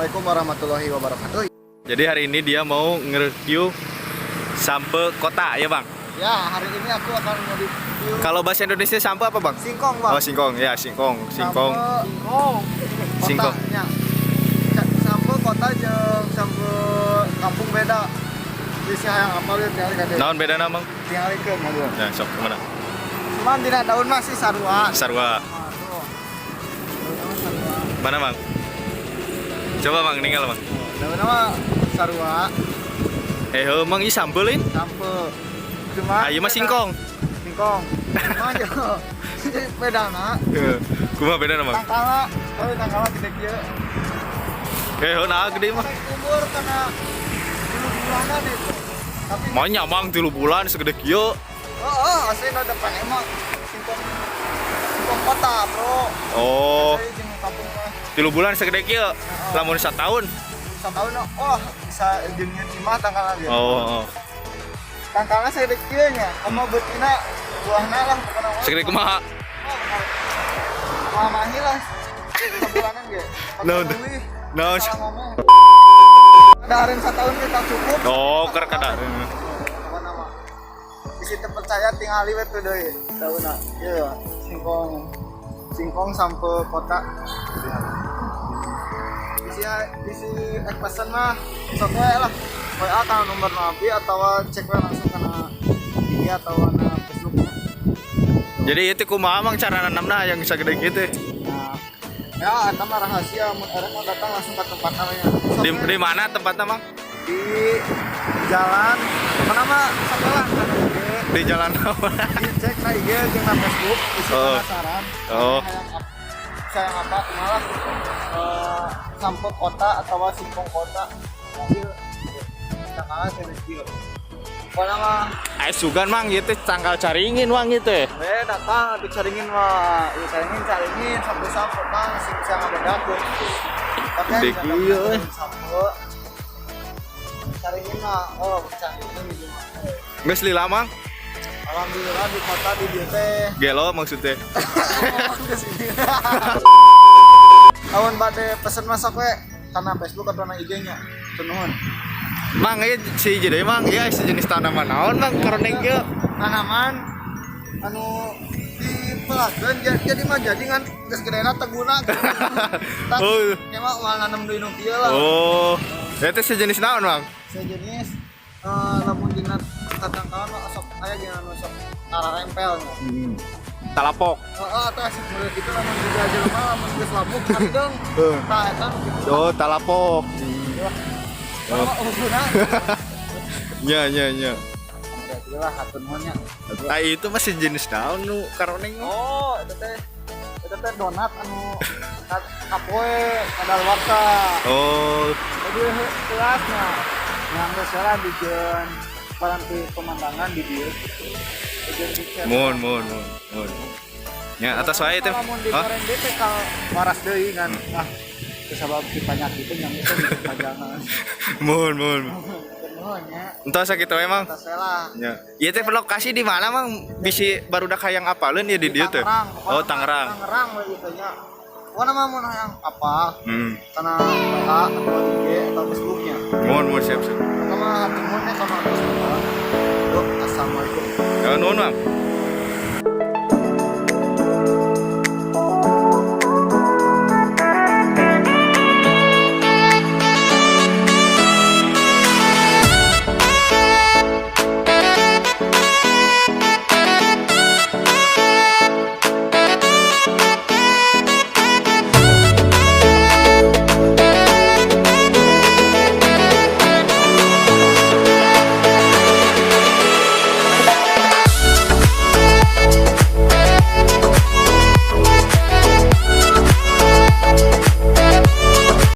Assalamualaikum warahmatullahi wabarakatuh. Jadi hari ini dia mau nge-review sampe kota ya bang? Ya, hari ini aku akan nge-review. Kalau bahasa Indonesia sampe apa bang? Singkong bang. Oh singkong, ya singkong. Singkong. Kotanya. Sampe kota jeung sampe kampung beda. Bisa yang apa lihat tinggal kade. Naon beda nama bang? Tinggal ke mobil. Nah sok kemana? Cuman dina daun masih sarua. Sarwa. Aduh. Mana bang? Coba bang, ninggal bang. Daun nama sarua. Emang i sambelin? Sampe. Cuma Ayo mah singkong. Singkong. Cuma aja. Beda na. Kumaha beda nama? Tangkala, kalau tangkala gede kieu. Nah gede mah. Umur karena bulanan itu. Tapi Maunya bang 3 bulan segede kieu. aslinya depan emang singkong kota, bro. Oh, Jadi jeung kampung mah 3 bulan segede kieu. Lamun 1 tahun. setahun bisa jeung nyeun imah tangkala dia. Oh. Tangkala segede kieu nya, ama beutina buahna lah pokona. Segede kumaha? Mamahi lah. Sebulanan ge. Naon? Naon? Ngomong. Ada hareun setahun kita cukup. Oh, keur kada. Apa nama? Bisi teu percaya tinggal liwet tuh deui daunna. Ieu singkong sampai kota. Bisi pesan mah sok we lah. WA kana nomor nabi atau cek we langsung kana IG atau kana Facebook. Jadi itu kumaha mang cara nanamna yang segede kitu? Nah, ya eta mah rahasia mun orang mau datang langsung ke tempat namanya. Di mana tempatnya mang? Di jalan mana mah sakelah kana IG. Di jalan apa? Cek na IG jeung na Facebook isi penasaran. Oh. Saya apa malah sampo kota atau singkong kota mobil tanggal sedikit. Pokoknya mah Sugan mang gitu tanggal caringin wang gitu. datang dicaringin mah, caringin sampo bang sing bisa ngabedakeun. Tapi Gede kieu euy. Sampo caringin mah caringin gitu mah. Geus lila mang? Alhamdulillah di kota di dieu teh. Gelo maksudnya. Awan bade pesen masak we karena Facebook atau na IG-nya. Tunuhun. Mang ieu si jadi mang ya sejenis tanaman naon mang karoneng kieu? Tanaman anu dipelakeun jadi mah jadi ngan geus gedena teguna. Oh. Nya mah ulah nanam deui nu kieu lah. Oh. Eta sejenis naon mang? Sejenis lamun dina tatangkalan mah sok aya jeung anu sok ararempel. Talapok. Tah sebenarnya gitu lamun dijajal mah lamun geus labuk kadang. Tah eta nu kitu. Oh, talapok. Usuna. Nya. Berarti lah hatur nuhunnya. Ah itu masih jenis naon nu karoneng? Oh, itu teh donat anu kapoe kadaluarsa. Oh. Jadi kelasnya yang geus bikin paranti pemandangan di dieu. Mun. Ya atas wae teh. Lamun digoreng deui teh kal waras deui kan. Sabab banyak itu yang itu pajangan. Mun. Semuanya. Entah sakit we mang. Tasela. Ya. Ieu teh lokasi di mana mang? Bisi barudak hayang apaleun ya di dieu teh. Oh, Tangerang. Tangerang we kitu nya. Pokona mah mun hayang apa? Kana WA atau IG atau Facebooknya. Mun siap. Sama temennya sama Assalamualaikum. Ya nuhun mang.